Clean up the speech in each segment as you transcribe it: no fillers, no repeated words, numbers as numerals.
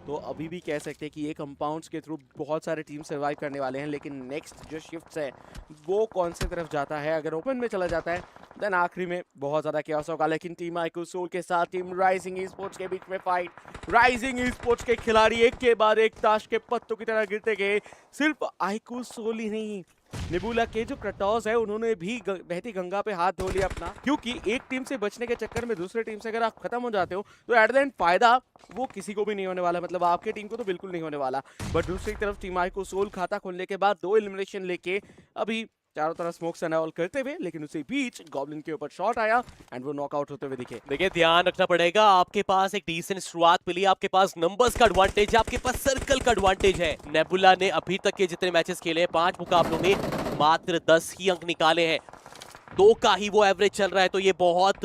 तो अभी भी कह सकते हैं कि ये कंपाउंड्स के थ्रू बहुत सारे टीम सर्वाइव करने वाले हैं, लेकिन नेक्स्ट जो शिफ्ट्स है वो कौन से तरफ जाता है। अगर ओपन में चला जाता है देन आखिरी में बहुत ज़्यादा क्या होगा। लेकिन टीम आईक्यू सोल के साथ टीम राइजिंग ई स्पोर्ट्स के बीच में फाइट। राइजिंग ई स्पोर्ट्स के खिलाड़ी एक के बाद एक ताश के पत्तों की तरह गिरते गए। सिर्फ आईक्यू सोल ही नहीं, नेबुला के जो क्रटॉस है उन्होंने भी बहती गंगा पे हाथ धो लिया अपना, क्योंकि एक टीम से बचने के चक्कर में दूसरे टीम से अगर आप खत्म हो जाते हो तो एट द एंड फायदा वो किसी को भी नहीं होने वाला, मतलब आपके टीम को तो बिल्कुल नहीं होने वाला। बट दूसरी तरफ टीम आई को सोल खाता खोलने के बाद 2 एलिमिनेशन लेके अभी चारों तरफ स्मोक्स एंड ऑल करते हुए, लेकिन उसी बीच गॉब्लिन के ऊपर शॉट आया एंड वो नॉकआउट होते हुए दिखे। देखिए ध्यान रखना पड़ेगा, आपके पास एक डिसेंट शुरुआत मिली, आपके पास नंबर्स का एडवांटेज है, आपके पास सर्कल का एडवांटेज है। नेबुला ने अभी तक के जितने मैचेस खेले हैं 5 मुकाबलों में मात्र 10 ही अंक निकाले हैं, 2 का ही वो एवरेज चल रहा है, तो ये बहुत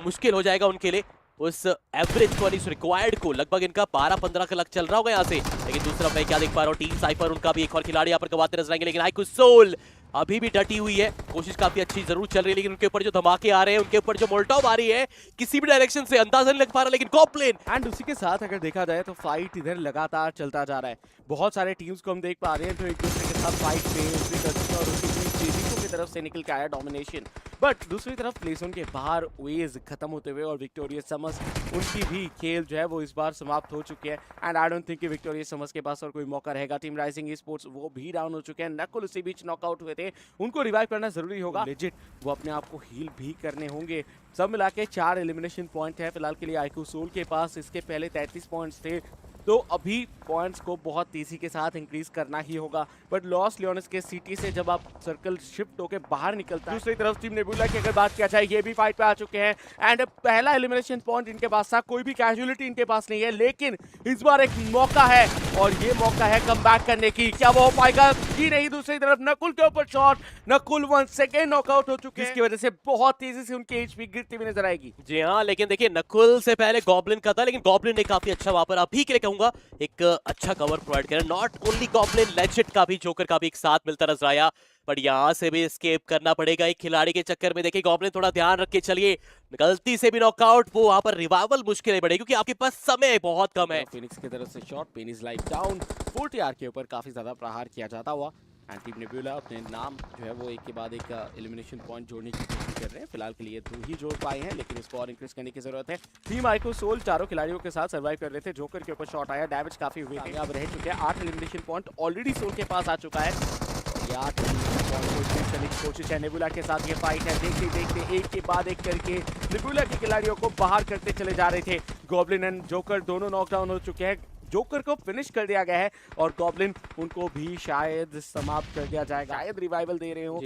मुश्किल हो जाएगा उनके लिए उस एवरेज को, इस रिक्वायर्ड को। लगभग इनका 12-15 का लक चल रहा होगा यहाँ से। लेकिन दूसरा मैं क्या देख पा रहा हूँ, टीम साइफर उनका भी एक और खिलाड़ी यहाँ पर गवाते नजर आएंगे, लेकिन आईक्यू सोल अभी भी डटी हुई है। कोशिश काफी अच्छी जरूर चल रही है, लेकिन उनके ऊपर जो धमाके आ रहे हैं, उनके ऊपर जो मोल्टॉव आ रही है, किसी भी डायरेक्शन से अंदाजा नहीं लग पा रहा। लेकिन गॉब्लिन एंड उसी के साथ अगर देखा जाए तो फाइट इधर लगातार चलता जा रहा है। बहुत सारे टीम्स को हम देख पा रहे हैं तो एक दूसरे के साथ फाइट पे और उसके बीच जेजीको की तरफ से निकल के आया डोमिनेशन। बट दूसरी तरफ प्लेज़ोन के बाहर वेज खत्म होते हुए और विक्टोरियस समर्स उनकी भी खेल जो है वो इस बार समाप्त हो चुकी है। एंड आई डोंट थिंक कि विक्टोरियस समर्स के पास और कोई मौका रहेगा। टीम राइजिंग स्पोर्ट्स वो भी डाउन हो चुके हैं, नकुल उसी बीच नॉकआउट हुए थे, उनको रिवाइव करना जरूरी होगा। लेजिट वो अपने आप को हील भी करने होंगे। सब मिला के 4 एलिमिनेशन पॉइंट है फिलहाल के लिए आईक्यू सोल के पास। इसके पहले 33 पॉइंट्स थे, तो अभी पॉइंट्स को बहुत तेजी के साथ इंक्रीज करना ही होगा। बट लॉस लियोनस के सिटी से जब आप सर्कल शिफ्ट होकर बाहर निकलता है, दूसरी तरफ टीम नेबुला की अगर बात किया जाए ये भी फाइट पे आ चुके हैं एंड पहला एलिमिनेशन पॉइंट इनके पास था। कोई भी कैजुअलिटी इनके पास नहीं है, लेकिन इस बार एक मौका है और ये मौका है कमबैक करने की। क्या वो हो पाएगा कि नहीं? दूसरी तरफ नकुल के ऊपर शॉट, नकुल 1 सेकेंड नॉकआउट हो चुके हैं, जिसकी वजह से बहुत तेजी से उनकी एचपी गिरती हुई नजर आएगी। जी हाँ, लेकिन देखिए नकुल से पहले गॉब्लिन का था, लेकिन गॉब्लिन ने काफी अच्छा वहां पर अभी के लिए कहूंगा एक अच्छा कवर प्रोवाइड किया। नॉट ओनली गॉब्लिन, लेजिट का भी, जोकर का भी एक साथ मिलता नजर आया। बट यहाँ से भी एस्केप करना पड़ेगा एक खिलाड़ी के चक्कर में। देखिए गॉब्लिन थोड़ा ध्यान रख के चलिए, गलती से भी नॉकआउट, वो वहां पर रिवाइवल मुश्किल है बड़े, क्योंकि आपके पास समय बहुत कम है। फिनिक्स की तरफ से shot, pain is life down. 40R के ऊपर काफी ज्यादा प्रहार किया जाता हुआ एंड टीम नेबुला अपने नाम जो है वो एक के बाद एक एलिमिनेशन पॉइंट जोड़ने की कोशिश कर रहे हैं। फिलहाल के लिए 2 ही जोड़ पाए हैं, लेकिन इसको और इंक्रीज करने की जरूरत है। टीम आईक्यू सोल चारों खिलाड़ियों के साथ सर्वाइव कर रहे थे। जोकर के ऊपर शॉट आया, डैमेज काफी हुए थे, अब रह चुके हैं 8 एलिमिनेशन पॉइंट ऑलरेडी सोल के पास आ चुका है। ये 8 एलिमिनेशन पॉइंट को इंक्रीज करने की कोशिश है। नेबुला के साथ ये फाइट है, देखते देखते एक के बाद एक करके नेबुला के खिलाड़ियों को बाहर करते चले जा रहे थे। गॉब्लिन एंड जोकर दोनों नॉकडाउन हो चुके हैं, जोकर को फिनिश कर दिया गया है और गॉब्लिन उनको भी शायद समाप्त कर दिया जाएगा, शायद रिवाइवल दे रहे हो।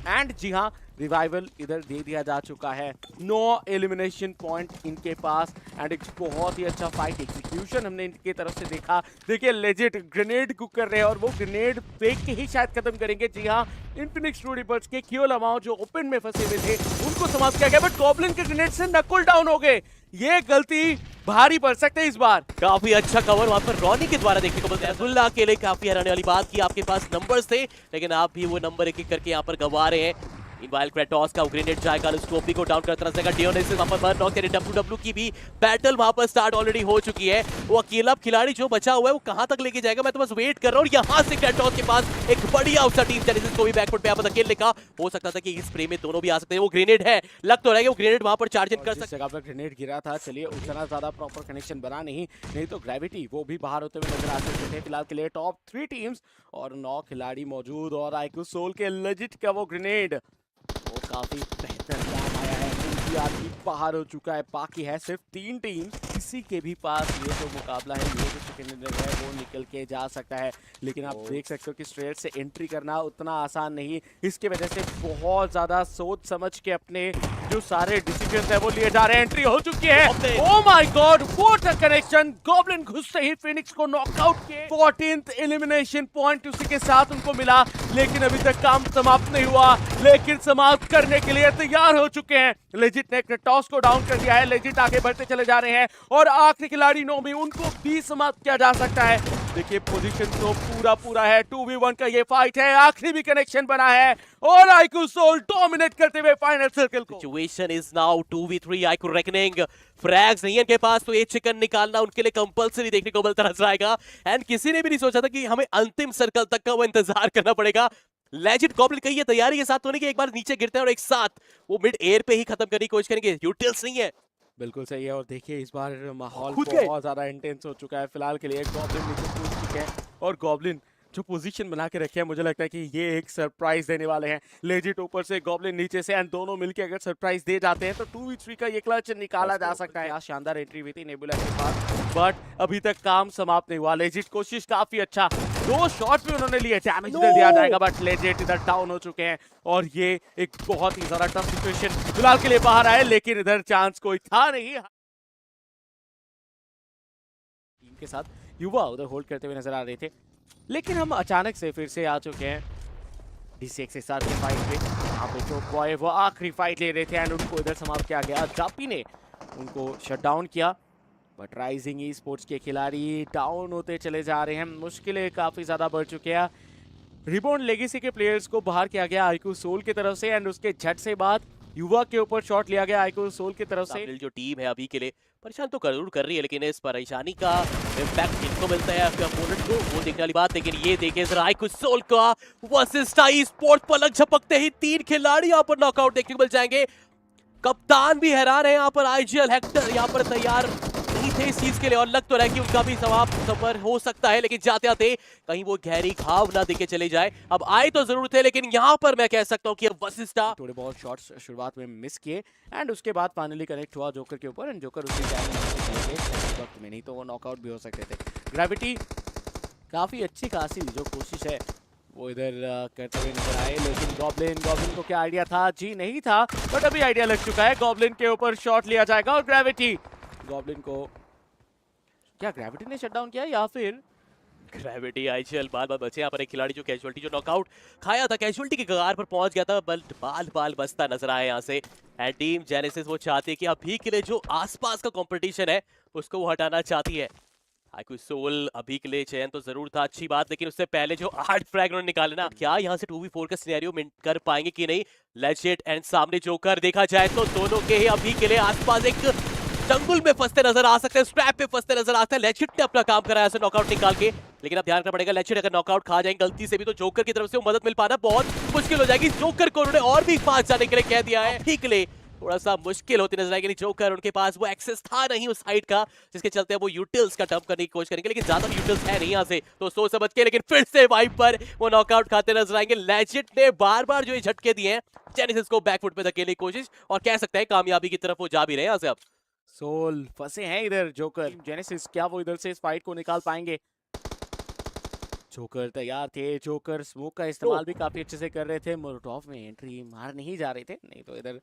एंड जी हाँ, रिवाइवल इधर दे दिया जा चुका है। 9 एलिमिनेशन पॉइंट इनके पास एंड एक बहुत ही अच्छा फाइट एग्जीक्यूशन हमने इनके तरफ से देखा। देखिए लेजिट ग्रेनेड कुक कर रहे हैं और वो ग्रेनेड फेंक के ही शायद खत्म करेंगे। जी हाँ, इन्फिनिक्स ट्रू रिपर्स के क्योल अमाउंट जो ओपन में फंसे हुए थे उनको समाप्त किया गया, बट गॉब्लिन के ग्रेनेड से नकुल डाउन हो गए। ये गलती भारी पड़ सकते हैं इस बार। काफी अच्छा कवर वहां पर रॉनी के द्वारा देखने को मिलता है। अब्दुल्ला के लिए काफी हैरानी वाली बात की, आपके पास नंबर्स थे, लेकिन आप भी वो नंबर एक एक करके यहाँ पर गंवा रहे हैं। इनवाइल क्रेटोस का ग्रेनेड जाएगा, स्कोपी को डाउन करता रहेगा। डियोनिसिस वहां पर बर्न नॉक करे। डब्ल्यू की भी बैटल वहां पर स्टार्ट ऑलरेडी हो चुकी है। वो अकेला खिलाड़ी जो बचा हुआ है वो कहां तक लेके जाएगा, मैं तो बस वेट कर रहा हूं। यहां से क्रेटोस के पास एक बढ़िया अवसर, टीम जेनेसिस को भी बैकफुट पे यहाँ पर अकेले का हो सकता था कि इस स्प्रे में दोनों भी आ सकते हैं। वो ग्रेनेड है, लग तो रहा है वो ग्रेनेड वहां पर चार्ज इन कर सकते। जगह पर ग्रेनेड गिरा था, चलिए उतना ज्यादा प्रॉपर कनेक्शन बना नहीं तो ग्रेविटी वो भी बाहर होते हुए नजर आ सकते थे। फिलहाल के लिए टॉप 3 टीम्स और 9 खिलाड़ी मौजूद और आईक्यू सोल के लेजिट का वो ग्रेनेड वो काफी बेहतर काम आया है। उनकी आदमी बाहर हो चुका है, बाकी है सिर्फ 3 टीम। किसी के भी पास ये जो मुकाबला है, ये जो सेकेंड है वो निकल के जा सकता है, लेकिन आप देख सकते हो कि स्ट्रेट से एंट्री करना उतना आसान नहीं। इसके वजह से बहुत ज्यादा सोच समझ के अपने जो सारे डिसीजन है वो लिए जा रहे हैं। एंट्री हो चुकी है, oh my God, what a connection. Goblin घुसते ही फिनिक्स को नॉकआउट किए। 14th एलिमिनेशन पॉइंट उसी के साथ उनको मिला, लेकिन अभी तक काम समाप्त नहीं हुआ, लेकिन समाप्त करने के लिए तैयार हो चुके हैं। लेजिट ने टॉस को डाउन कर दिया है, लेजिट आगे बढ़ते चले जा रहे हैं और आखिरी खिलाड़ी नोमी उनको भी समाप्त किया जा सकता है। देखिए पोजीशन तो पूरा है, 2v1 का ये फाइट है, आखिरी भी कनेक्शन बना है और आईक्यू सोल डोमिनेट करते हुए फाइनल सर्कल को। Situation is now 2v3 IQ reckoning. फ्रैग्स नहीं है इनके पास, तो ये चिकन निकालना उनके लिए कंपलसरी देखने को मिलता नजर आएगा। एंड किसी ने भी नहीं सोचा था कि हमें अंतिम सर्कल तक का वो इंतजार करना पड़ेगा। लेजिट गॉब्लिन की ये तैयारी के साथ तो नहीं कि एक बार नीचे गिरते हैं और एक साथ वो मिड एयर पे ही खत्म करने की कोशिश करेंगे। यूटिल्स नहीं है। बिल्कुल सही है और देखिए इस बार माहौल खुद गए। बहुत ज्यादा इंटेंस हो चुका है। फिलहाल के लिए गॉब्लिन नीचे कूद चुके हैं और गॉब्लिन जो पोजीशन बना के रखे हैं, मुझे लगता है कि ये एक सरप्राइज देने वाले हैं। लेजिट ऊपर से, गॉब्लिन नीचे से, एंड दोनों मिलके अगर सरप्राइज दे जाते हैं तो 2v3 का ये क्लच निकाला जा सकता है। शानदार एंट्री हुई थी नेबुला के पास, बट अभी तक काम समाप्त नहीं हुआ। लेजिट कोशिश काफी अच्छा, 2 शॉट भी उन्होंने लिए, डैमेज दे दिया जाएगा, बट लेजिट इधर डाउन हो चुके हैं और ये एक बहुत ही ज्यादा टफ सिचुएशन फिलहाल के लिए बाहर आए, लेकिन इधर चांस कोई था नहीं। टीम के साथ युवा उधर होल्ड करते हुए नजर आ रहे थे, लेकिन हम अचानक से फिर से आ चुके हैं D6 के साथ के फाइट पे। यहाँ पे जो बॉय वो आखिरी फाइट ले रहे थे एंड उनको इधर समाप्त किया गया। जापी ने उनको शट डाउन किया, बट राइजिंग ई स्पोर्ट्स के खिलाड़ी डाउन होते चले जा रहे हैं। मुश्किलें काफ़ी ज़्यादा बढ़ चुके हैं। रिबॉन्ड लेगेसी के प्लेयर्स को बाहर किया गया आईक्यू सोल की तरफ से, एंड उसके झट से बाद युवा के ऊपर शॉट लिया गया आईक्यू सोल की तरफ से। जो टीम है अभी के लिए परेशान तो जरूर कर रही है, लेकिन इस परेशानी का इम्पैक्ट इनको मिलता है अपने अपोनेंट को, वो देखने वाली बात। लेकिन ये देखिए जरा आईक्यू सोल का वर्सेस टाई स्पोर्ट पलक झपकते ही 3 खिलाड़ी यहाँ पर नॉकआउट देखने को मिल जाएंगे। कप्तान भी हैरान है यहाँ पर। आईजीएल हेक्टर यहाँ पर तैयार नहीं थे इस चीज के लिए और लग तो रहा है कि उनका भी सफर हो सकता है, लेकिन जाते आते कहीं वो गहरी घाव ना देके चले जाए। अब आए तो जरूर थे, लेकिन यहाँ पर मैं कह सकता हूँ कि अब वशिष्ठा थोड़े बहुत शॉट्स शुरुआत में मिस किए एंड उसके बाद फाइनली कनेक्ट हुआ जोकर के ऊपर, एंड जोकर उसी वक्त में, नहीं तो वो नॉकआउट भी हो सकते थे। ग्रेविटी काफी अच्छी खासी जो कोशिश है वो इधर करते हुए नजर आए, लेकिन गॉब्लिन को क्या आइडिया था? जी नहीं था, बट अभी आइडिया लग चुका है। गॉब्लिन के ऊपर शॉट लिया जाएगा और ग्रेविटी, गॉब्लिन को क्या ग्रेविटी ने शट डाउन किया या फिर ग्रेविटी आईजीएल बाल बचे यहाँ पर। एक खिलाड़ी जो कैजुअलिटी जो नॉकआउट खाया था, कैजुअलिटी के कगार पर पहुंच गया था, बट बाल बचता नजर आया यहाँ से। एंड टीम जेनेसिस वो चाहती है कि अभी के लिए जो आसपास का कंपटीशन है उसको वो हटाना चाहती है। आईक्यू सोल अभी के लिए चयन तो जरूर था, अच्छी बात, लेकिन उससे पहले जो 8 फ्रैग उन्होंने निकाले ना, क्या यहाँ से 2v4 का सिनेरियो मेंटेन कर पाएंगे कि नहीं? लेजिट एंड सामने जोकर देखा जाए तो दोनों के ही अभी के लिए आसपास एक जंगल में फंसते नजर आ सकते हैं, स्ट्रैप पे फंसते नजर आ सकते हैं। लेजिट ने अपना काम कराया ऐसे नॉकआउट निकाल के, लेकिन अब ध्यान रखना पड़ेगा लेजिट अगर नॉकआउट खा जाएंगे गलती से भी तो जोकर की तरफ से वो मदद मिल पाना बहुत मुश्किल हो जाएगी। जोकर को उन्होंने और भी पास जाने के लिए कह दिया है, ठीक ले थोड़ा सा मुश्किल होती नजर आएगी। जोकर उनके पास वो एक्सेस था नहीं उस साइड का, जिसके चलते वो यूटिल्स का डंप करने की कोशिश करेंगे, लेकिन ज्यादा यूटिल्स है नहीं यहाँ से, तो सोच समझ के, लेकिन फिर से वाइप पर वो नॉकआउट खाते नजर आएंगे। लेजिट ने बार बार जो ये झटके दिए हैं जेनेसिस को बैकफुट पे धकेलने की कोशिश, और कह सकते हैं कामयाबी की तरफ वो जा भी रहे हैं यहाँ से। अब सोल फंसे हैं इधर जोकर जेनेसिस, क्या वो इधर से इस फाइट को निकाल पाएंगे? जोकर तैयार थे, जोकर स्मोक का इस्तेमाल भी काफी अच्छे से कर रहे थे, मोलोटॉव में एंट्री मार नहीं जा रहे थे, नहीं तो इधर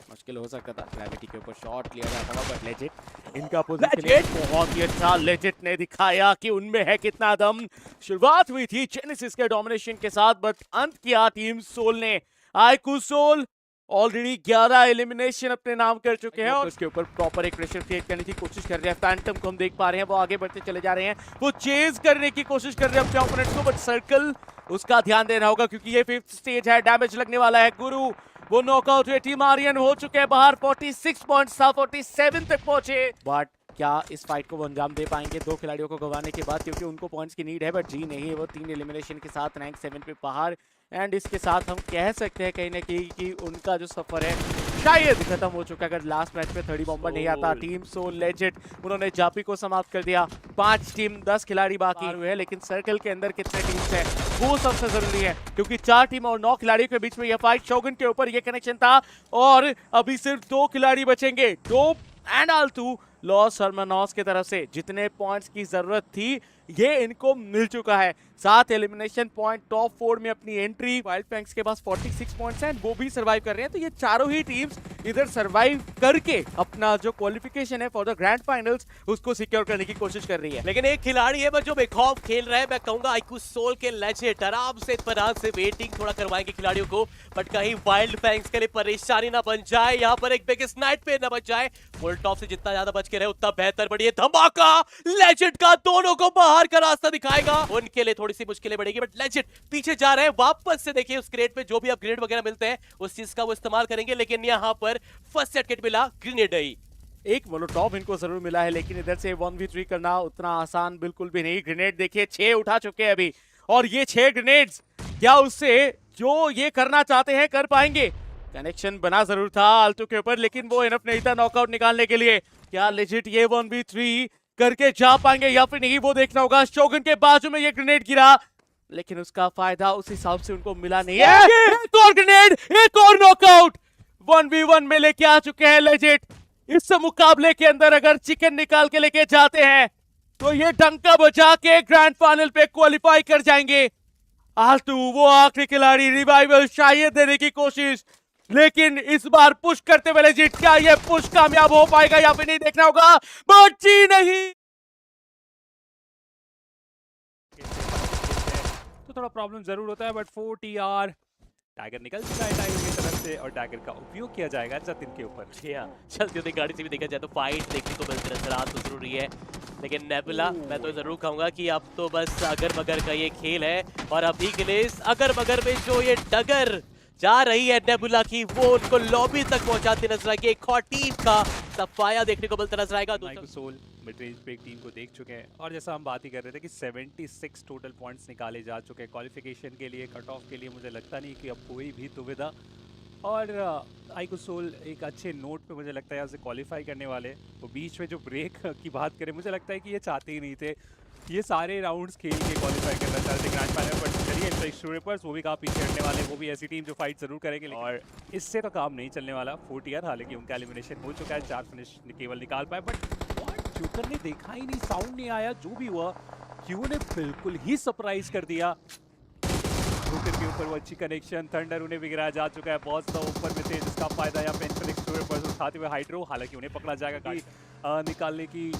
मुश्किल हो सकता था। ग्रेविटी के ऊपर शॉट लिया जाता था, बट लेजिट इनका पोजीशन बहुत ही अच्छा। लेजिट ने दिखाया कि उनमें है कितना दम। शुरुआत हुई थी जेनेसिस के डोमिनेशन के साथ, बट अंत किया टीम सोल ने। आईक्यू सोल ऑलरेडी 11 एलिमिनेशन अपने नाम कर चुके हैं और उसके ऊपर प्रॉपर एक प्रेशर क्रिएट करने की कोशिश कर रहे हैं। फैंटम को हम देख पा रहे हैं, वो आगे बढ़ते चले जा रहे हैं, वो चेज करने की कोशिश कर रहे हैं अपने ओपोनेंट को, बट सर्कल उसका ध्यान देना होगा क्योंकि ये 5th स्टेज है, डैमेज लगने वाला है। गुरु वो नॉकआउट हुए, टीम आर्यन हो चुके हैं बाहर, 46 पॉइंट्स था, 47 तक पहुंचे, बट क्या इस फाइट को वो अंजाम दे पाएंगे 2 खिलाड़ियों को गंवाने के बाद? क्योंकि उनको पॉइंट्स की नीड है, बट जी नहीं, वो 3 एलिमिनेशन के साथ रैंक 7 पे बाहर, एंड इसके साथ हम कह सकते हैं कहीं ना कहीं कि उनका जो सफर है शायद खत्म हो चुका है। अगर लास्ट मैच में 30 बॉम्बर नहीं आता। टीम सोल लेजिट उन्होंने जापी को समाप्त कर दिया। 5 टीम 10 खिलाड़ी बाकी हुए हैं, लेकिन सर्कल के अंदर कितने टीम्स हैं वो सबसे जरूरी है, क्योंकि 4 टीम और 9 खिलाड़ियों के बीच में यह फाइट शोगन के ऊपर ये कनेक्शन था, और अभी सिर्फ 2 खिलाड़ी बचेंगे। डोप एंड आल्टू लॉस हरमनॉस की तरफ से जितने पॉइंट्स की जरूरत थी ये इनको मिल चुका है। 7 एलिमिनेशन पॉइंट, टॉप 4 में अपनी एंट्री। वाइल्ड फैंक्स के पास 46 पॉइंट्स हैं, वो भी सर्वाइव कर रहे हैं, तो ये चारों ही टीम्स इधर सरवाइव करके अपना जो क्वालिफिकेशन है फॉर द ग्रैंड फाइनल्स उसको सिक्योर करने की कोशिश कर रही है। लेकिन एक खिलाड़ी है बस जो बेखौफ खेल रहा है, मैं कहूंगा आईक्यू सोल के लेजेंड आराम से इत्मीनान से वेटिंग थोड़ा करवाएंगे खिलाड़ियों को, बट कहीं वाइल्ड फैंग्स के लिए परेशानी ना बन जाए, यहाँ पर एक बिगेस्ट नाइट पे ना बच जाए। फुल टॉप से जितना ज्यादा बच के रहे उतना बेहतर, बट ये धमाका लेजेंड का दोनों को बाहर का रास्ता दिखाएगा। उनके लिए थोड़ी सी मुश्किलें बढ़ेगी, बट लेजेंड पीछे जा रहे हैं वापस से। देखिए उस क्रेट पे जो भी अपग्रेड वगैरह मिलते हैं उस चीज का वो इस्तेमाल करेंगे, लेकिन यहाँ पर फर्स्ट एड किट मिला, ग्रेनेड ही एक मोलोटॉव इनको जरूर मिला है, लेकिन इधर से 1v3 करना उतना आसान बिल्कुल भी नहीं। ग्रेनेड देखिए 6 उठा चुके हैं अभी, और ये 6 ग्रेनेड्स क्या उससे जो ये करना चाहते हैं कर पाएंगे? कनेक्शन बना जरूर था आल्टो के ऊपर, लेकिन वो इनफ नहीं था नॉकआउट निकालने के लिए। क्या लेजिट ये 1v3 करके जा पाएंगे या फिर नहीं, वो देखना होगा। शोगन के बाजू में ये ग्रेनेड गिरा, लेकिन उसका फायदा उस हिसाब से उनको मिला नहीं है। एक और ग्रेनेड, एक और नॉकआउट, 1v1 में लेके आ चुके हैं लेजिट। इस मुकाबले के अंदर अगर चिकन निकाल के लेके जाते हैं तो ये डंका बजा के ग्रैंड फाइनल पे क्वालिफाई कर जाएंगे। आल्टू वो आखिरी खिलाड़ी, रिवाइवल शायद देने की कोशिश, लेकिन इस बार पुश करते हुए लेजिट, क्या ये पुश कामयाब हो पाएगा या फिर नहीं, देखना होगा। बची नहीं तो थोड़ा प्रॉब्लम जरूर होता है, बट 4 TR टाइगर निकल चुका है टाइगर की तरफ से, और टाइगर का उपयोग किया जाएगा जतिन के ऊपर। चलती हुई गाड़ी से भी देखा जाए तो फाइट देखने को मिलती नजर आ तो जरूरी है, लेकिन नेबुला मैं तो जरूर कहूंगा कि अब तो बस अगर मगर का ये खेल है, और अभी के लिए इस अगर मगर में जो ये डगर जा रही है नेबुला की, वो उनको लॉबी तक पहुंचाती नजर आएगी। एक और टीम का सफाया देखने को मिलता नजर आएगा। आईक्यू सोल मिड रेंज पे एक टीम को देख चुके हैं, और जैसा हम बात ही कर रहे थे कि 76 टोटल पॉइंट्स निकाले जा चुके हैं क्वालिफिकेशन के लिए, कट ऑफ के लिए। मुझे लगता नहीं कि अब कोई भी दुविधा, और आईक्यू सोल एक अच्छे नोट पे मुझे लगता है यहाँ से क्वालिफाई करने वाले। वो बीच में जो ब्रेक की बात करें, मुझे लगता है कि ये चाहते ही नहीं थे, ये सारे राउंड्स खेल के क्वालिफाई करना चाहते थे ग्रैंड फाइनल। पर चलिए इंटरेक्ट वो भी काफ़ी पीछे हटने वाले, वो भी ऐसी टीम जो फाइट जरूर करेंगे, और इससे तो काम नहीं चलने वाला। 4 TR हालांकि उनका एलिमिनेशन हो चुका है, 4 फिनिश केवल निकाल पाए, बट जोकर ने देखा ही नहीं, साउंड नहीं आया, जो भी हुआ क्यू ने बिल्कुल ही सरप्राइज कर दिया। जोकर के ऊपर वो अच्छी कनेक्शन, थंडर उन्हें भी गिराया जा चुका है, बहुत सा ऊपर में थे, जिसका फायदा यहाँ पे इन्फिनिक्स पर उठाते हुए हाइड्रो, हालांकि उन्हें पकड़ा जाएगा कि निकालने की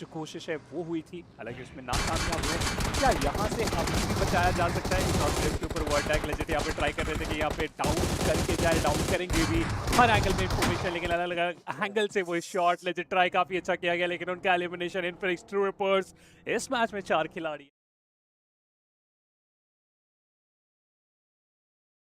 जो कोशिश है वो हुई थी, हालांकि उसमें नाकामयाब हुए। क्या यहाँ से अभी भी बचाया जा सकता है? इस के ऊपर वो अटैक लेजेंड यहाँ पे ट्राई कर रहे थे कि यहाँ पे डाउन करके जाए, डाउन करेंगे भी हर एंगल में इंफॉर्मेशन, लेकिन अलग अलग एंगल से वो शॉट लेजेंड ट्राई काफी अच्छा किया गया, लेकिन उनका एलिमिनेशन इन्फिनिक्स ट्रूपर्स। इस मैच में 4 खिलाड़ी